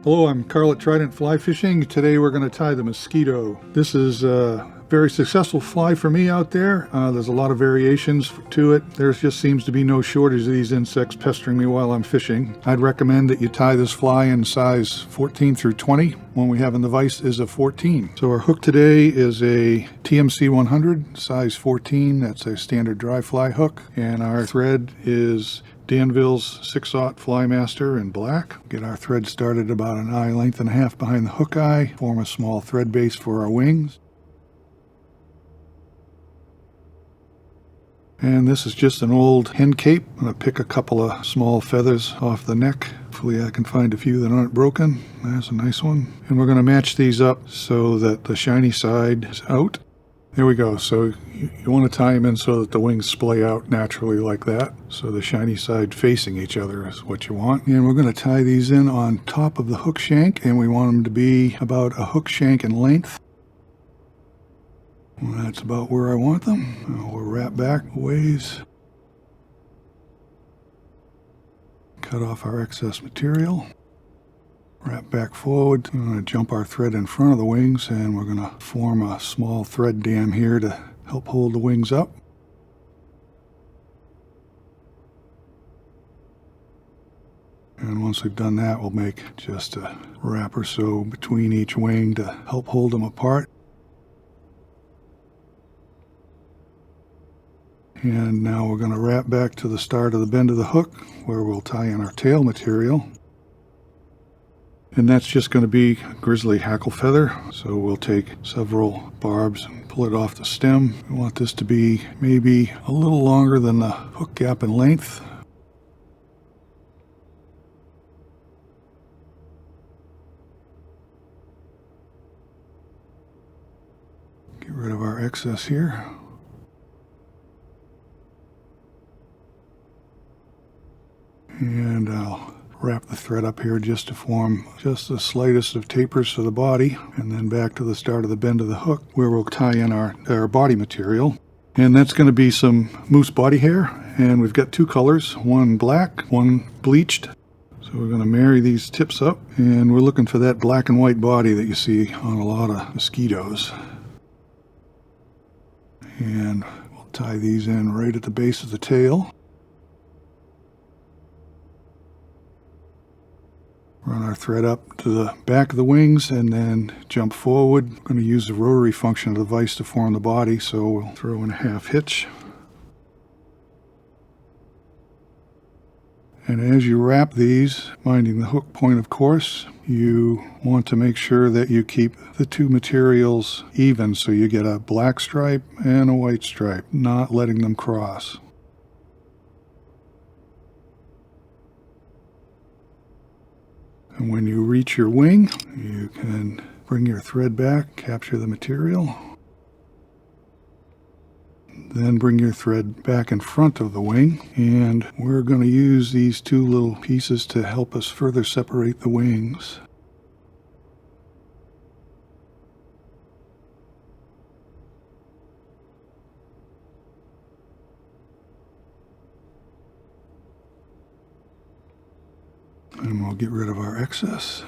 Hello, I'm Carl at Trident Fly Fishing. Today we're going to tie the Mosquito. This is a very successful fly for me out there. There's a lot of variations to it. There just seems to be no shortage of these insects pestering me while I'm fishing. I'd recommend that you tie this fly in size 14 through 20. One we have in the vise is a 14. So our hook today is a TMC 100, size 14. That's a standard dry fly hook. And our thread is Danville's 6/0 Flymaster in black. Get our thread started about an eye length and a half behind the hook eye. Form a small thread base for our wings. And this is just an old hen cape. I'm going to pick a couple of small feathers off the neck. Hopefully I can find a few that aren't broken. That's a nice one. And we're going to match these up so that the shiny side is out. There we go. So you want to tie them in so that the wings splay out naturally like that. So the shiny side facing each other is what you want. And we're going to tie these in on top of the hook shank, and we want them to be about a hook shank in length. Well, that's about where I want them. We'll wrap back a ways. Cut off our excess material. Wrap back forward. We're going to jump our thread in front of the wings, and we're going to form a small thread dam here to help hold the wings up. And once we've done that, we'll make just a wrap or so between each wing to help hold them apart. And now we're going to wrap back to the start of the bend of the hook, where we'll tie in our tail material. And that's just going to be Grizzly Hackle feather. So we'll take several barbs and pull it off the stem. We want this to be maybe a little longer than the hook gap in length. Get rid of our excess here. And I'll wrap the thread up here just to form just the slightest of tapers to the body, and then back to the start of the bend of the hook where we'll tie in our body material. And that's going to be some moose body hair, and we've got two colors, one black, one bleached. So we're going to marry these tips up, and we're looking for that black and white body that you see on a lot of mosquitoes. And we'll tie these in right at the base of the tail. Run our thread up to the back of the wings and then jump forward. I'm going to use the rotary function of the vise to form the body, so we'll throw in a half hitch. And as you wrap these, minding the hook point of course, you want to make sure that you keep the two materials even, so you get a black stripe and a white stripe, not letting them cross. And when you reach your wing, you can bring your thread back, capture the material, then bring your thread back in front of the wing, and we're going to use these two little pieces to help us further separate the wings. And we'll get rid of our excess.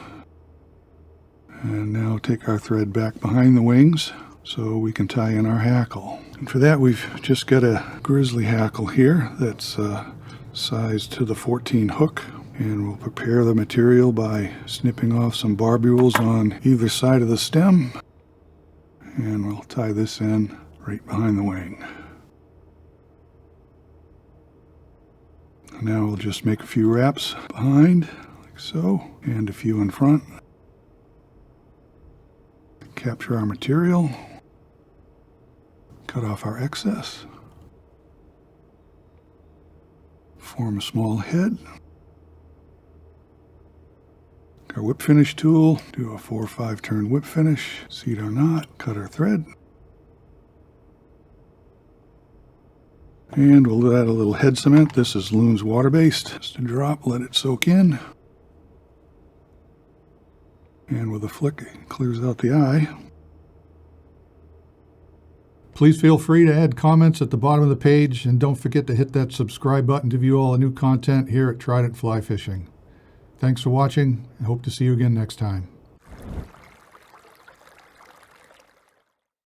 And now take our thread back behind the wings so we can tie in our hackle. And for that, we've just got a Grizzly hackle here that's sized to the 14 hook. And we'll prepare the material by snipping off some barbules on either side of the stem. And we'll tie this in right behind the wing. Now we'll just make a few wraps behind, like so, and a few in front. Capture our material, cut off our excess, form a small head. Our whip finish tool, do a 4 or 5 turn whip finish, seat our knot, cut our thread. And we'll add a little head cement. This is Loon's water-based. Just a drop, let it soak in. And with a flick, it clears out the eye. Please feel free to add comments at the bottom of the page, and don't forget to hit that subscribe button to view all the new content here at Trident Fly Fishing. Thanks for watching. I hope to see you again next time.